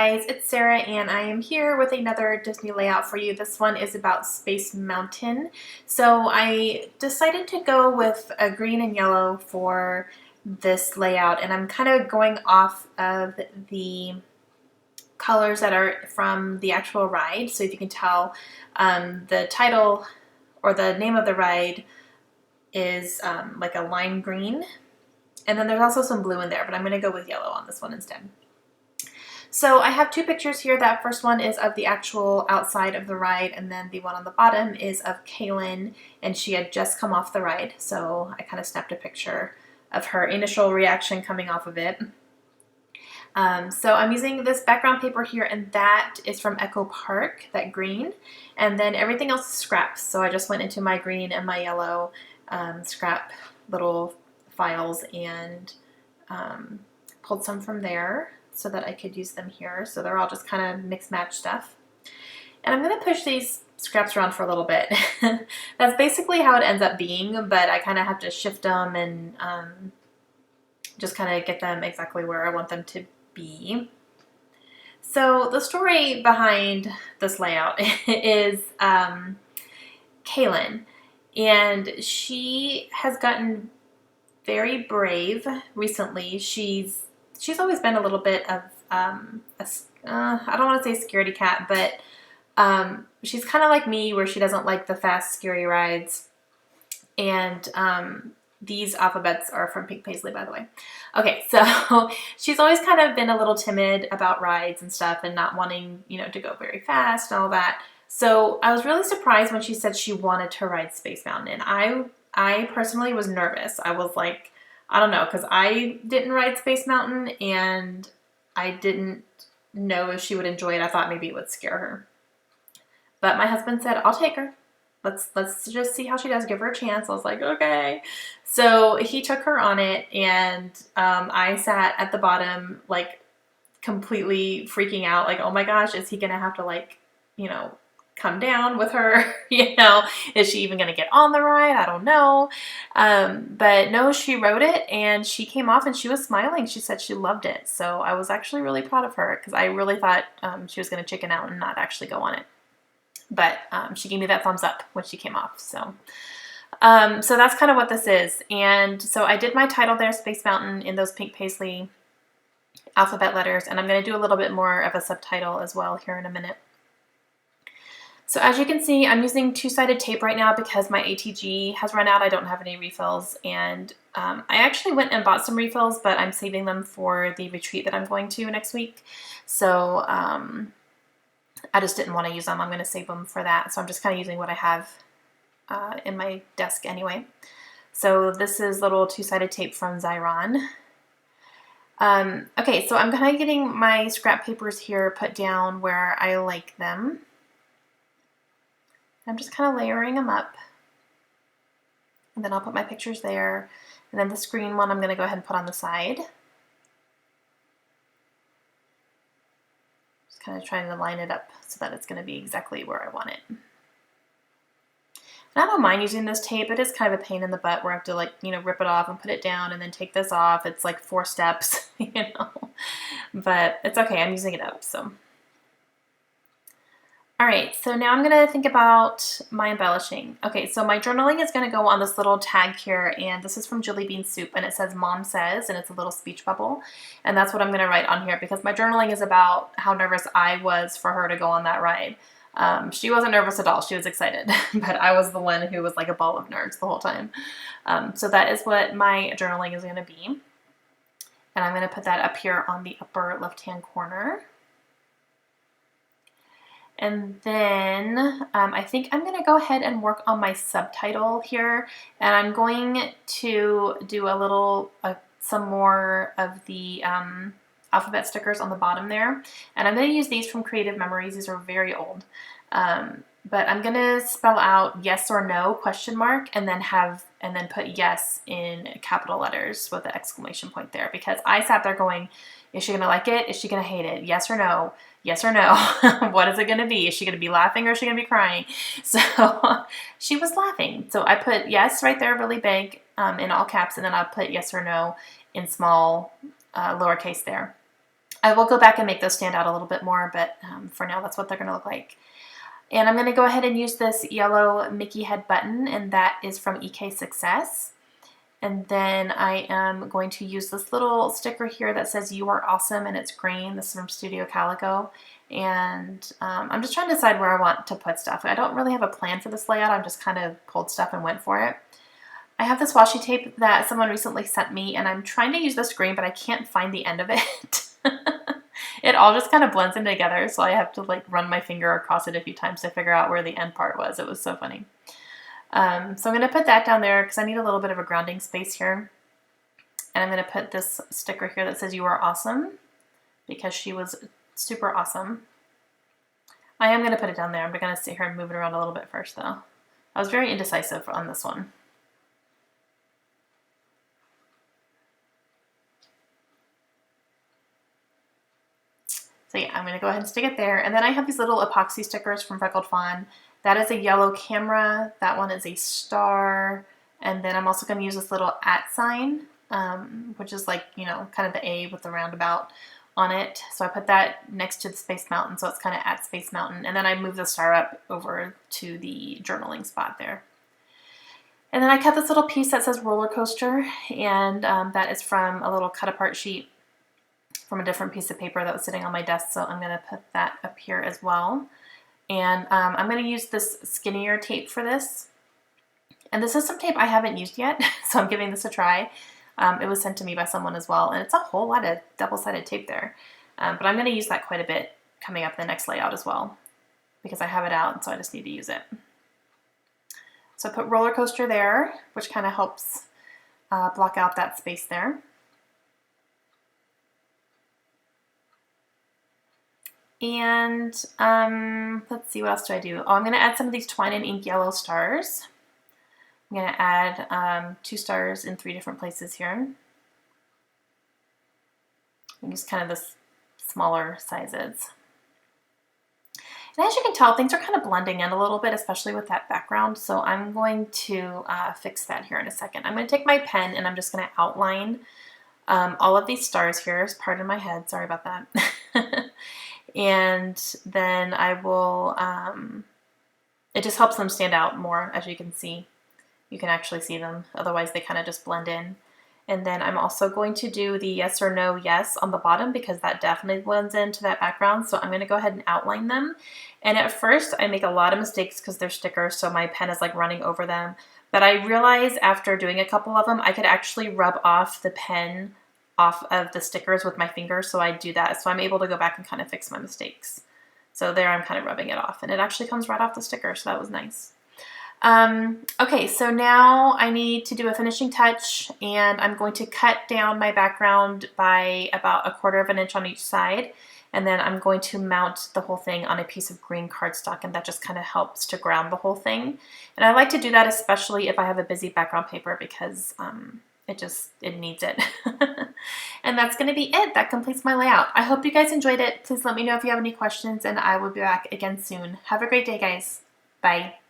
guys, it's Sarah and I am here with another Disney layout for you. This one is about Space Mountain. So I decided to go with a green and yellow for this layout, and I'm kind of going off of the colors that are from the actual ride. So if you can tell, the title or the name of the ride is like a lime green, and then there's also some blue in there, but I'm going to go with yellow on this one instead. So I have two pictures here. That first one is of the actual outside of the ride, and then the one on the bottom is of Kaylin, and she had just come off the ride. So I kind of snapped a picture of her initial reaction coming off of it. So I'm using this background paper here, and that is from Echo Park, that green, and then everything else is scraps. So I just went into my green and my yellow scrap little files and pulled some from there so that I could use them here. So they're all just kind of mix match stuff. And I'm going to push these scraps around for a little bit. That's basically how it ends up being, but I kind of have to shift them and just kind of get them exactly where I want them to be. So the story behind this layout is Kaylin, and she has gotten very brave recently. She's always been a little bit of I don't want to say scaredy cat, but she's kind of like me, where she doesn't like the fast, scary rides. And these alphabets are from Pink Paisley, by the way. Okay, so she's always kind of been a little timid about rides and stuff, and not wanting, to go very fast and all that. So I was really surprised when she said she wanted to ride Space Mountain, and I personally was nervous. I was like, I don't know, because I didn't ride Space Mountain, and I didn't know if she would enjoy it. I thought maybe it would scare her. But my husband said, I'll take her. Let's just see how she does. Give her a chance. I was like, okay. So he took her on it, and I sat at the bottom, like, completely freaking out. Like, oh my gosh, is he going to have to, come down with her? Is she even going to get on the ride? I don't know. But no, she rode it, and she came off, and she was smiling. She said she loved it. So I was actually really proud of her, because I really thought she was going to chicken out and not actually go on it. But she gave me that thumbs up when she came off. So that's kind of what this is. And so I did my title there, Space Mountain, in those Pink Paisley alphabet letters. And I'm going to do a little bit more of a subtitle as well here in a minute. So as you can see, I'm using two-sided tape right now because my ATG has run out. I don't have any refills. And I actually went and bought some refills, but I'm saving them for the retreat that I'm going to next week. So I just didn't want to use them. I'm going to save them for that. So I'm just kind of using what I have in my desk anyway. So this is little two-sided tape from Xyron. Okay, so I'm kind of getting my scrap papers here put down where I like them. I'm just kind of layering them up. And then I'll put my pictures there. And then this green one I'm going to go ahead and put on the side. Kind of trying to line it up so that it's going to be exactly where I want it. And I don't mind using this tape. It is kind of a pain in the butt where I have to rip it off and put it down and then take this off. It's like 4 steps, but it's okay. I'm using it up. So, all right. So now I'm going to think about my embellishing. Okay. So my journaling is going to go on this little tag here, and this is from Jelly Bean Soup, and it says Mom Says, and it's a little speech bubble. And that's what I'm going to write on here because my journaling is about how nervous I was for her to go on that ride. She wasn't nervous at all. She was excited, but I was the one who was like a ball of nerves the whole time. So that is what my journaling is going to be. And I'm going to put that up here on the upper left-hand corner. And then I think I'm going to go ahead and work on my subtitle here. And I'm going to do a little, some more of the alphabet stickers on the bottom there. And I'm going to use these from Creative Memories. These are very old. But I'm going to spell out yes or no question mark and then put yes in capital letters with the exclamation point there, because I sat there going, is she going to like it? Is she going to hate it? Yes or no? Yes or no? What is it going to be? Is she going to be laughing or is she going to be crying? So she was laughing. So I put yes right there really big in all caps, and then I'll put yes or no in small lowercase there. I will go back and make those stand out a little bit more, but for now that's what they're going to look like. And I'm going to go ahead and use this yellow Mickey head button, and that is from EK Success. And then I am going to use this little sticker here that says "You Are Awesome," and it's green. This is from Studio Calico. And I'm just trying to decide where I want to put stuff. I don't really have a plan for this layout. I'm just kind of pulled stuff and went for it. I have this washi tape that someone recently sent me, and I'm trying to use this green, but I can't find the end of it. It all just kind of blends in together, so I have to like run my finger across it a few times to figure out where the end part was. It was so funny. So I'm going to put that down there because I need a little bit of a grounding space here. And I'm going to put this sticker here that says "You Are Awesome," because she was super awesome. I am going to put it down there. I'm going to sit here and move it around a little bit first, though. I was very indecisive on this one. So yeah, I'm going to go ahead and stick it there. And then I have these little epoxy stickers from Freckled Fawn. That is a yellow camera. That one is a star. And then I'm also going to use this little @ sign, which is like, you know, kind of the A with the roundabout on it. So I put that next to the Space Mountain, so it's kind of at Space Mountain. And then I move the star up over to the journaling spot there. And then I cut this little piece that says roller coaster, and that is from a little cut apart sheet from a different piece of paper that was sitting on my desk, so I'm going to put that up here as well. And I'm going to use this skinnier tape for this. And this is some tape I haven't used yet, so I'm giving this a try. It was sent to me by someone as well, and it's a whole lot of double-sided tape there. But I'm going to use that quite a bit coming up in the next layout as well, because I have it out, and so I just need to use it. So I put roller coaster there, which kind of helps block out that space there. And let's see, what else do I do? Oh, I'm going to add some of these twine and ink yellow stars. I'm going to add 2 stars in 3 different places here. And use kind of the smaller sizes. And as you can tell, things are kind of blending in a little bit, especially with that background. So I'm going to fix that here in a second. I'm going to take my pen and I'm just going to outline all of these stars here. Pardon my head, sorry about that. And then I will, it just helps them stand out more, as you can see. You can actually see them, otherwise they kind of just blend in. And then I'm also going to do the yes or no yes on the bottom, because that definitely blends into that background. So I'm going to go ahead and outline them. And at first I make a lot of mistakes because they're stickers, so my pen is like running over them. But I realized after doing a couple of them, I could actually rub off the pen off of the stickers with my fingers, so I do that. So I'm able to go back and kind of fix my mistakes. So there I'm kind of rubbing it off, and it actually comes right off the sticker, so that was nice. Okay, so now I need to do a finishing touch, and I'm going to cut down my background by about 1/4 inch on each side, and then I'm going to mount the whole thing on a piece of green cardstock, and that just kind of helps to ground the whole thing. And I like to do that especially if I have a busy background paper, because it needs it. And that's going to be it. That completes my layout. I hope you guys enjoyed it. Please let me know if you have any questions, and I will be back again soon. Have a great day, guys. Bye.